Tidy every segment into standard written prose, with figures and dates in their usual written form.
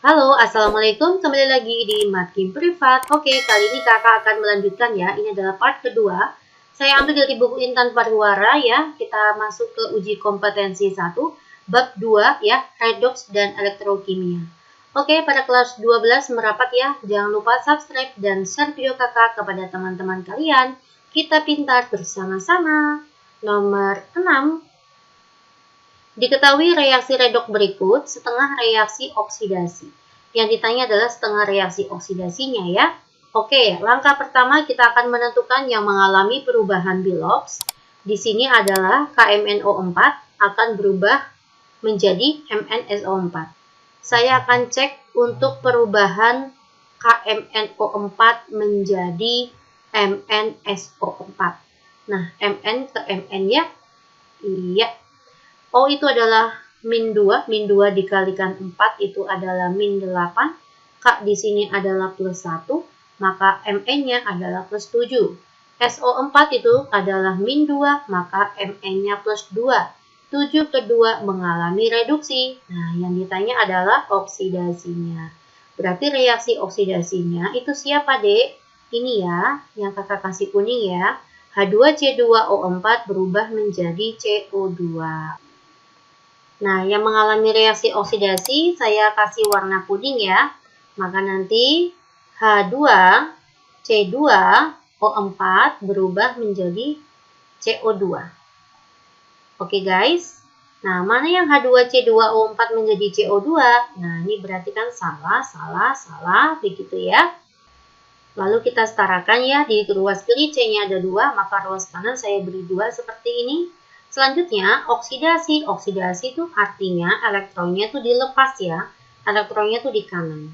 Halo, Assalamualaikum. Kembali lagi di Matkim Privat. Oke, kali ini kakak akan melanjutkan ya. Ini adalah part kedua. Saya ambil dari buku Intan Pariwara ya. Kita masuk ke uji kompetensi 1, bab 2 ya, redox dan elektrokimia. Oke, pada kelas 12 merapat ya. Jangan lupa subscribe dan share video kakak kepada teman-teman kalian. Kita pintar bersama-sama. Nomor 6. Diketahui reaksi redoks berikut setengah reaksi oksidasi. Yang ditanya adalah setengah reaksi oksidasinya ya. Oke, langkah pertama kita akan menentukan yang mengalami perubahan bilops. Di sini adalah KMNO4 akan berubah menjadi MnSO4. Saya akan cek untuk perubahan KMNO4 menjadi MnSO4. Nah, Mn ke Mn ya. Iya. O itu adalah min 2 dikalikan 4 itu adalah min 8. K di sini adalah plus 1, maka Mn-nya adalah plus 7. SO4 itu adalah min 2, maka Mn-nya plus 2. 7 ke 2 mengalami reduksi. Nah, yang ditanya adalah oksidasinya. Berarti reaksi oksidasinya itu siapa, Dek? Ini ya, yang kakak kasih kuning ya. H2C2O4 berubah menjadi CO2. Nah, yang mengalami reaksi oksidasi saya kasih warna kuning ya. Maka nanti H2C2O4 berubah menjadi CO2. Oke guys. Nah, mana yang H2C2O4 menjadi CO2? Nah, ini berarti kan salah, begitu ya. Lalu kita setarakan ya, di ruas kiri C-nya ada 2, maka ruas kanan saya beri 2 seperti ini. Selanjutnya, oksidasi. Oksidasi itu artinya elektronnya itu dilepas ya. Elektronnya itu di kanan.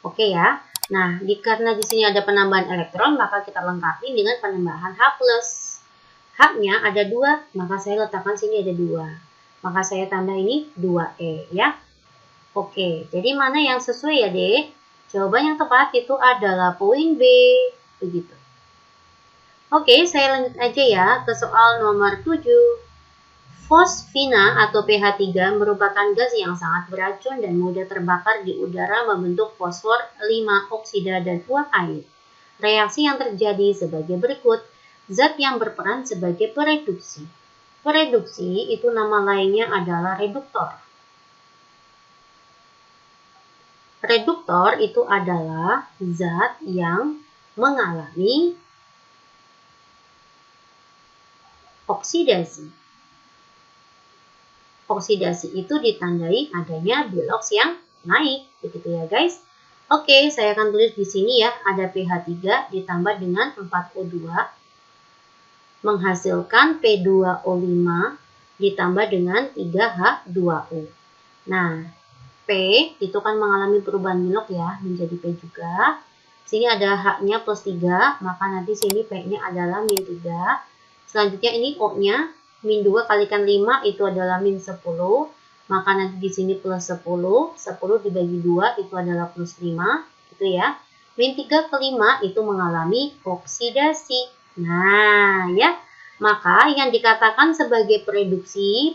Oke ya. Nah, karena di sini ada penambahan elektron, maka kita lengkapi dengan penambahan H+. H-nya ada 2, maka saya letakkan sini ada 2. Maka saya tambah ini 2E ya. Oke, jadi mana yang sesuai ya, Dek? Jawaban yang tepat itu adalah poin B. Begitu. Oke, saya lanjut aja ya ke soal nomor 7. Fosfina atau pH3 merupakan gas yang sangat beracun dan mudah terbakar di udara membentuk fosfor 5 oksida dan uap air. Reaksi yang terjadi sebagai berikut. Zat yang berperan sebagai pereduksi. Pereduksi itu nama lainnya adalah reduktor. Reduktor itu adalah zat yang mengalami oksidasi. Oksidasi itu ditandai adanya biloks yang naik, begitu ya guys. Oke, saya akan tulis di sini ya, ada pH3 ditambah dengan 4O2 menghasilkan P2O5 ditambah dengan 3H2O. Nah, P itu kan mengalami perubahan biloks ya, menjadi P juga. Sini ada H-nya plus 3, maka nanti sini P-nya adalah min 3. Selanjutnya ini O-nya, min 2 kalikan 5 itu adalah min 10. Maka nanti di sini plus 10. 10 dibagi 2 itu adalah plus 5. Gitu ya. Min 3 ke 5 itu mengalami oksidasi. Nah ya. Maka yang dikatakan sebagai pereduksi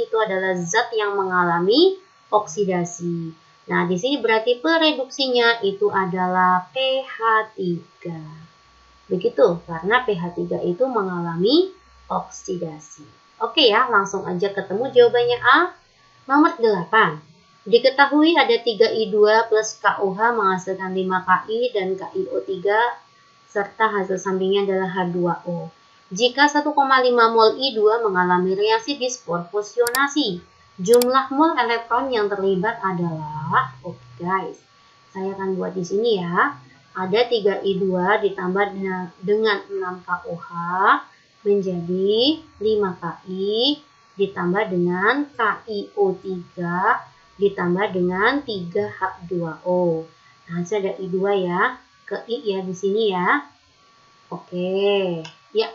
itu adalah zat yang mengalami oksidasi. Nah, di sini berarti pereduksinya itu adalah pH3. Begitu, karena pH3 itu mengalami oksidasi. Oke ya, langsung aja ketemu jawabannya A. Nomor 8. Diketahui ada 3I2 plus KOH menghasilkan 5KI dan KiO3 serta hasil sampingnya adalah H2O. Jika 1,5 mol I2 mengalami reaksi disproporsionasi, jumlah mol elektron yang terlibat adalah, oke guys, saya akan buat di sini ya. Ada 3I2 ditambah dengan 6KOH menjadi 5KI ditambah dengan KiO3 ditambah dengan 3H2O. Nah, hasil ada I2 ya, ke I ya di sini ya. Oke, ya.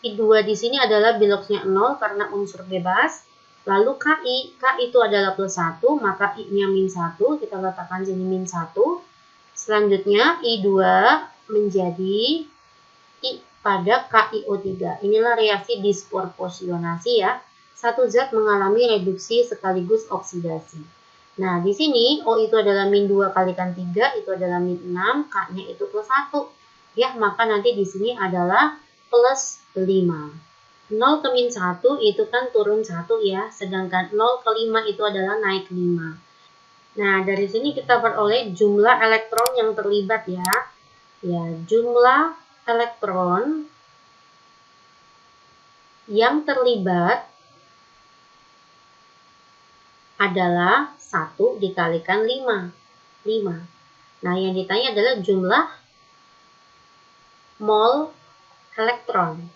I2 di sini adalah biloksnya 0 karena unsur bebas. Lalu Ki itu adalah plus 1, maka I-nya min 1, kita letakkan sini min 1. Selanjutnya I2 menjadi I pada KiO3. Inilah reaksi disproporsionasi ya. Satu zat mengalami reduksi sekaligus oksidasi. Nah, di sini O itu adalah min 2 kalikan 3, itu adalah min 6, K-nya itu plus 1. Ya, maka nanti di sini adalah plus 5. 0 ke min 1 itu kan turun 1 ya, sedangkan 0 ke 5 itu adalah naik 5. Nah, dari sini kita peroleh jumlah elektron yang terlibat ya. Ya, jumlah elektron yang terlibat adalah 1 dikalikan 5. Nah, yang ditanya adalah jumlah mol elektron.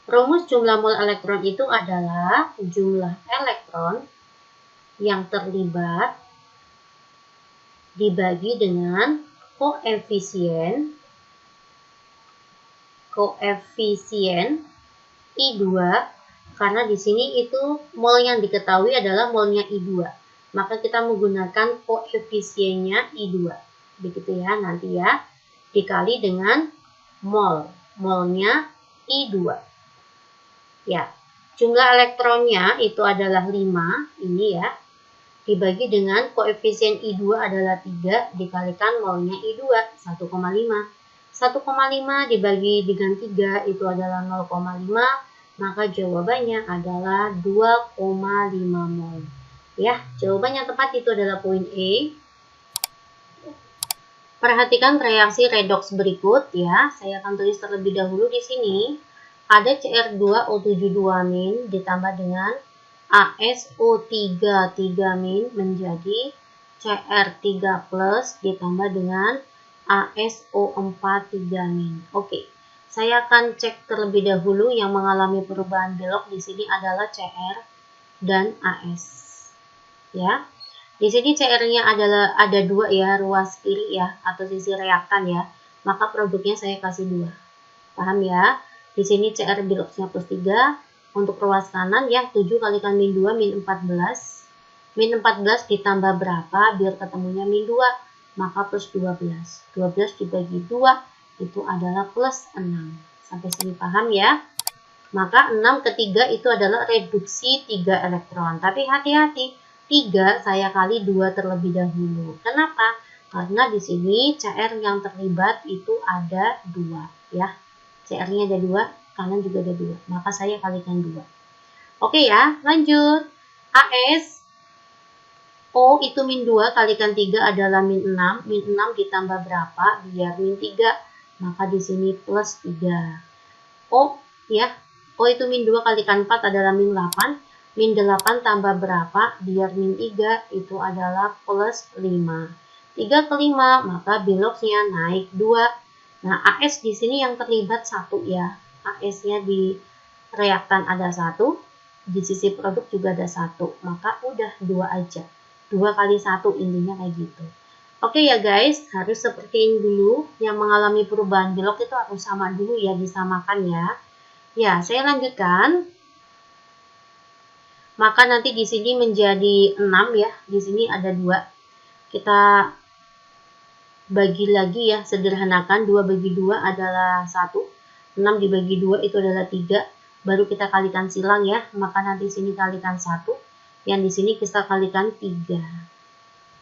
Rumus jumlah mol elektron itu adalah jumlah elektron yang terlibat dibagi dengan koefisien I2, karena di sini itu mol yang diketahui adalah molnya I2. Maka kita menggunakan koefisiennya I2. Begitu ya, nanti ya. Dikali dengan molnya I2. Ya, jumlah elektronnya itu adalah 5, ini ya. Dibagi dengan koefisien I2 adalah 3, dikalikan molnya I2, 1,5. 1,5 dibagi dengan 3 itu adalah 0,5, maka jawabannya adalah 2,5 mol. Ya, jawaban yang tepat itu adalah poin E. Perhatikan reaksi redoks berikut ya. Saya akan tulis terlebih dahulu di sini. Ada Cr2O72- ditambah dengan AsO3 3- menjadi Cr3+ ditambah dengan AsO4 3-. Oke. Saya akan cek terlebih dahulu yang mengalami perubahan belok di sini adalah Cr dan As. Ya. Di sini Cr-nya adalah ada 2 ya, ruas kiri ya atau sisi reaktan ya. Maka produknya saya kasih 2. Paham ya? Di sini Cr beloknya plus 3. Untuk ruas kanan ya 7 kalikan min 2 min 14. Min 14 ditambah berapa biar ketemunya min 2? Maka plus 12. 12 dibagi 2 itu adalah plus 6. Sampai sini paham ya? Maka 6 ke 3 itu adalah reduksi 3 elektron. Tapi hati-hati, 3 saya kali 2 terlebih dahulu. Kenapa? Karena di sini Cr yang terlibat itu ada 2 ya. Cr-nya ada 2, kanan juga ada 2. Maka saya kalikan 2. Oke ya, lanjut. As O itu min 2 kalikan 3 adalah min 6. Min 6 ditambah berapa? Biar min 3. Maka di sini plus 3. O ya, O itu min 2 kalikan 4 adalah min 8. Min 8 tambah berapa? Biar min 3 itu adalah plus 5. 3 ke 5, maka beloknya naik 2. Nah, As di sini yang terlibat 1 ya. As-nya di reaktan ada 1. Di sisi produk juga ada 1. Maka udah 2 aja. 2 kali 1 intinya kayak gitu. Oke ya guys, harus seperti ini dulu. Yang mengalami perubahan belok itu harus sama dulu ya, disamakan ya. Ya, saya lanjutkan. Maka nanti di sini menjadi 6 ya. Di sini ada 2. Kita bagi lagi ya, sederhanakan. 2 bagi 2 adalah 1. 6 dibagi 2 itu adalah 3. Baru kita kalikan silang ya. Maka nanti sini kalikan 1. Yang di sini kita kalikan 3.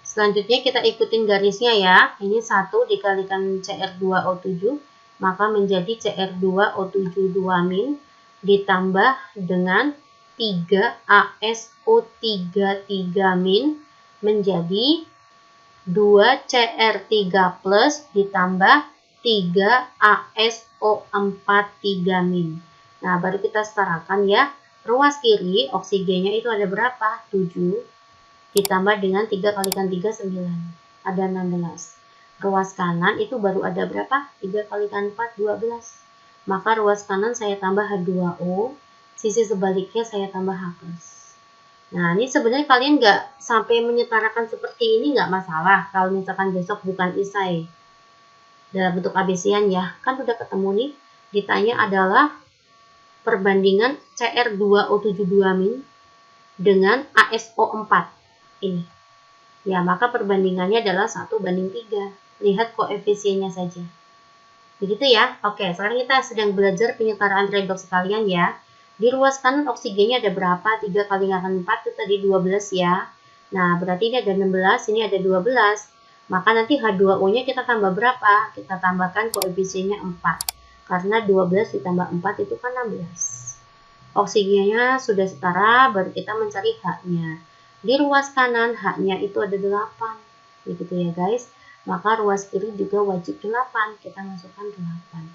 Selanjutnya kita ikutin garisnya ya. Ini 1 dikalikan Cr2O7, maka menjadi Cr2O7 2- ditambah dengan 3 AsO3 3- menjadi 2 Cr3+ ditambah 3 AsO4 3-. Nah, baru kita setarakan ya. Ruas kiri oksigennya itu ada berapa? 7. Ditambah dengan 3 kalikan 3, 9. Ada 16. Ruas kanan itu baru ada berapa? 3 kalikan 4, 12. Maka ruas kanan saya tambah H2O. Sisi sebaliknya saya tambah H+. Nah, ini sebenarnya kalian nggak sampai menyetarakan seperti ini nggak masalah. Kalau misalkan besok bukan isai dalam bentuk ABC-an ya. Kan udah ketemu nih. Ditanya adalah perbandingan Cr2O7 2- dengan AsO4. Ini. Ya, maka perbandingannya adalah 1:3. Lihat koefisiennya saja. Begitu ya. Oke, sekarang kita sedang belajar penyetaraan redoks sekalian ya. Di ruas kanan oksigennya ada berapa? 3 kali 4 itu tadi 12 ya. Nah, berarti ini ada 16, ini ada 12. Maka nanti H2O-nya kita tambah berapa? Kita tambahkan koefisiennya 4. Karena 12 ditambah 4 itu kan 16. Oksigennya sudah setara, baru kita mencari H-nya. Di ruas kanan, H-nya itu ada 8. Begitu ya guys. Maka ruas kiri juga wajib 8. Kita masukkan 8.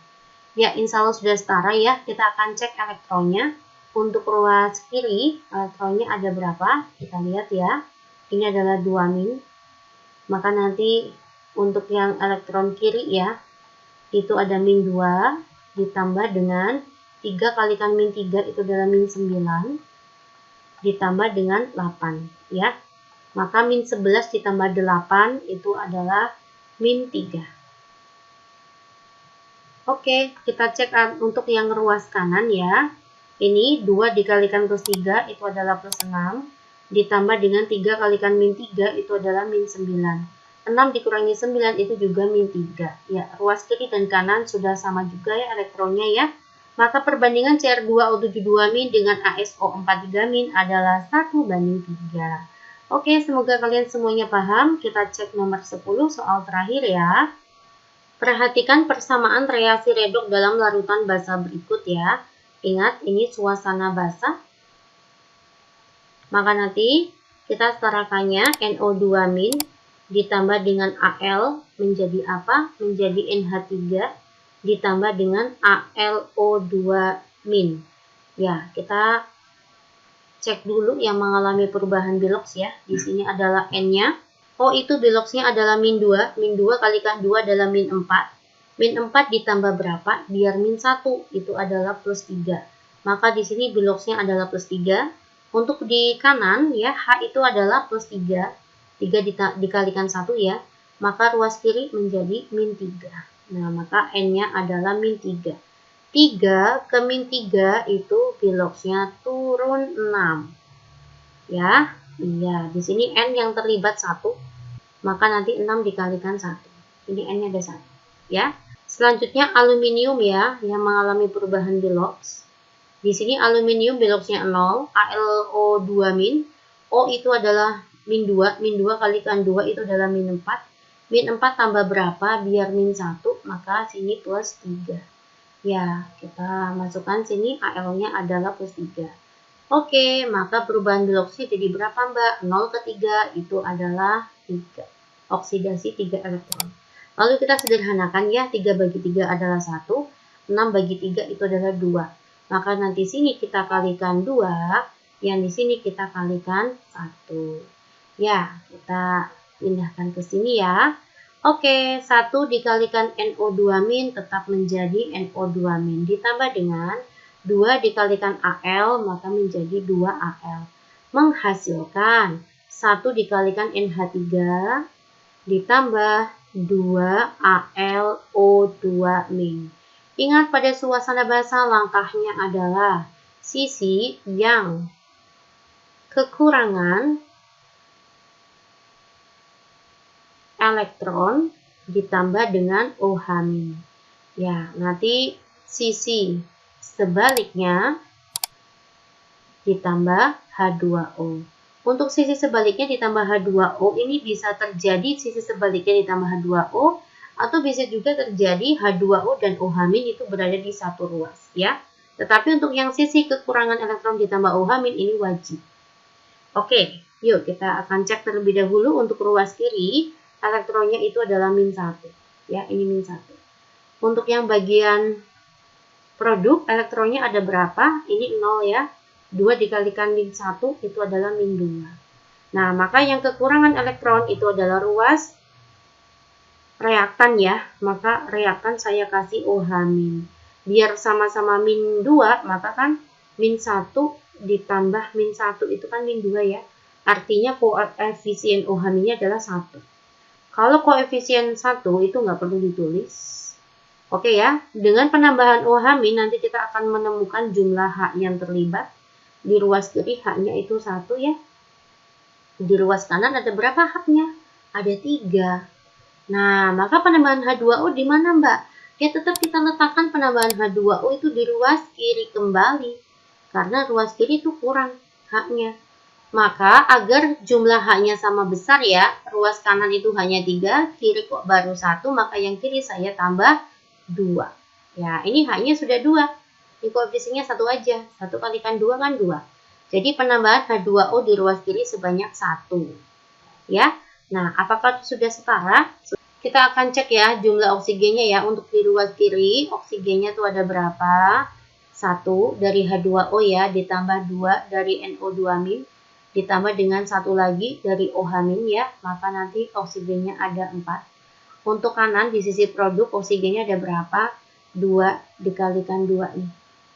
Ya, insya Allah sudah setara ya. Kita akan cek elektronnya. Untuk ruas kiri, elektronnya ada berapa? Kita lihat ya. Ini adalah 2 min. Maka nanti untuk yang elektron kiri ya, itu ada min 2 ditambah dengan 3 kalikan min 3 itu adalah min 9 ditambah dengan 8 ya. Maka min 11 ditambah 8 itu adalah min 3. Oke, kita cek untuk yang ruas kanan ya. Ini 2 dikalikan plus 3 itu adalah plus 6. Ditambah dengan 3 kalikan min 3 itu adalah min 9. 6 dikurangi 9 itu juga min 3. Ya, ruas kiri dan kanan sudah sama juga ya elektronnya ya. Maka perbandingan Cr2O72 min dengan ASO43 min adalah 1:3. Oke, semoga kalian semuanya paham. Kita cek nomor 10 soal terakhir ya. Perhatikan persamaan reaksi redoks dalam larutan basa berikut ya. Ingat, ini suasana basa. Maka nanti kita setarakannya NO2- ditambah dengan Al menjadi apa? Menjadi NH3 ditambah dengan AlO2-. Ya, kita cek dulu yang mengalami perubahan biloks ya. Di sini adalah N-nya. O itu biloksnya adalah min 2. Min 2 kalikan 2 adalah min 4. Min 4 ditambah berapa? Biar min 1 itu adalah plus 3. Maka di sini biloksnya adalah plus 3. Untuk di kanan ya, H itu adalah plus 3. 3 dikalikan 1 ya. Maka ruas kiri menjadi min 3. Nah, maka N-nya adalah min 3. 3 ke min 3 itu biloksnya turun 6. Ya, iya. Di sini N yang terlibat 1. Maka nanti 6 dikalikan 1. Ini N-nya ada 1. Ya. Selanjutnya aluminium ya, yang mengalami perubahan biloks. Di sini aluminium biloksnya 0, AlO2-. O itu adalah min 2, min 2 kalikan 2 itu adalah min 4. Min 4 tambah berapa? Biar min 1, maka sini plus 3. Ya, kita masukkan sini Al-nya adalah plus 3. Oke, maka perubahan biloksnya jadi berapa Mbak? 0 ke 3 itu adalah 3. Oksidasi 3 elektron. Lalu kita sederhanakan ya, 3 bagi 3 adalah 1, 6 bagi 3 itu adalah 2. Maka nanti sini kita kalikan 2, yang di sini kita kalikan 1. Ya, kita pindahkan ke sini ya. Oke, 1 dikalikan NO2- tetap menjadi NO2- ditambah dengan 2 dikalikan Al, maka menjadi 2Al. Menghasilkan 1 dikalikan NH3 ditambah 2AlO2-. Ingat pada suasana basa langkahnya adalah sisi yang kekurangan elektron ditambah dengan OH-. Ya, nanti sisi sebaliknya ditambah H2O. Untuk sisi sebaliknya ditambah H2O ini bisa terjadi sisi sebaliknya ditambah H2O, atau bisa juga terjadi H2O dan OH- itu berada di satu ruas ya. Tetapi untuk yang sisi kekurangan elektron ditambah OH- ini wajib. Oke, yuk kita akan cek terlebih dahulu untuk ruas kiri. Elektronnya itu adalah min 1 ya, ini min 1. Untuk yang bagian produk elektronnya ada berapa? Ini 0 ya. 2 dikalikan min 1 itu adalah min 2. Nah, maka yang kekurangan elektron itu adalah ruas reaktan ya. Maka reaktan saya kasih OH-. Biar sama-sama min 2, maka kan min 1 ditambah min 1 itu kan min 2 ya. Artinya koefisien OH-nya adalah 1. Kalau koefisien 1 itu nggak perlu ditulis. Oke ya, dengan penambahan OH- nanti kita akan menemukan jumlah H yang terlibat. Di ruas kiri H-nya itu 1 ya. Di ruas kanan ada berapa H-nya? Ada 3. Nah, maka penambahan H2O di mana Mbak? Ya tetap kita letakkan penambahan H2O itu di ruas kiri kembali. Karena ruas kiri itu kurang H-nya. Maka agar jumlah H-nya sama besar ya, ruas kanan itu hanya 3, kiri kok baru 1, maka yang kiri saya tambah 2. Ya, ini H-nya sudah 2. Ini koefisiennya 1 aja. 1 kalikan 2 kan 2. Jadi penambahan H2O di ruas kiri sebanyak 1. Ya. Nah, apakah sudah setara? Kita akan cek ya jumlah oksigennya ya. Untuk di ruas kiri, oksigennya tuh ada berapa? 1 dari H2O ya, ditambah 2 dari NO2- ditambah dengan 1 lagi dari OH- ya, maka nanti oksigennya ada 4. Untuk kanan di sisi produk oksigennya ada berapa? 2 dikalikan 2 nih,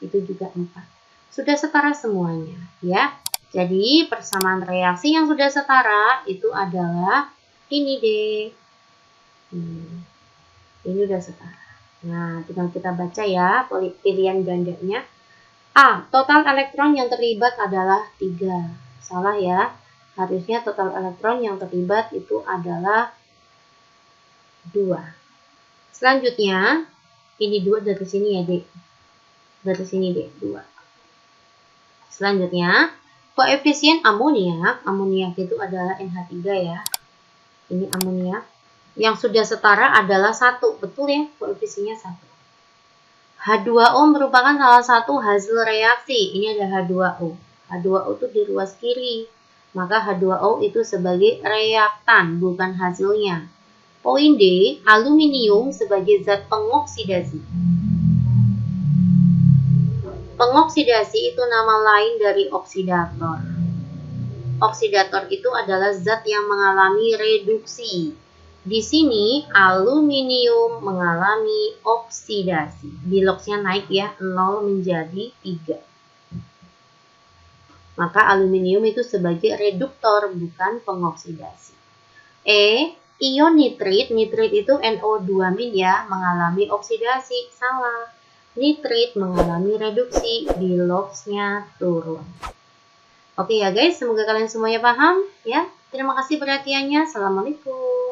itu juga 4. Sudah setara semuanya ya. Jadi persamaan reaksi yang sudah setara itu adalah ini deh. Ini udah setara. Nah, tinggal kita baca ya pilihan gandanya. A. Total elektron yang terlibat adalah 3. Salah ya, harusnya total elektron yang terlibat itu adalah 2. Selanjutnya, ini 2 dari sini ya dek. Dari sini dek, 2. Selanjutnya, koefisien amoniak itu adalah NH3 ya. Ini amoniak. Yang sudah setara adalah 1, betul ya, koefisiennya 1. H2O merupakan salah satu hasil reaksi. Ini ada H2O. H2O itu di ruas kiri. Maka H2O itu sebagai reaktan, bukan hasilnya. Poin D, aluminium sebagai zat pengoksidasi. Pengoksidasi itu nama lain dari oksidator. Oksidator itu adalah zat yang mengalami reduksi. Di sini aluminium mengalami oksidasi. Biloxnya naik ya, 0 menjadi 3. Maka aluminium itu sebagai reduktor, bukan pengoksidasi. E. Ion nitrit. Nitrit itu NO2- ya, mengalami oksidasi. Salah. Nitrit mengalami reduksi, biloxnya turun. Oke ya guys, semoga kalian semuanya paham ya. Terima kasih perhatiannya. Assalamualaikum.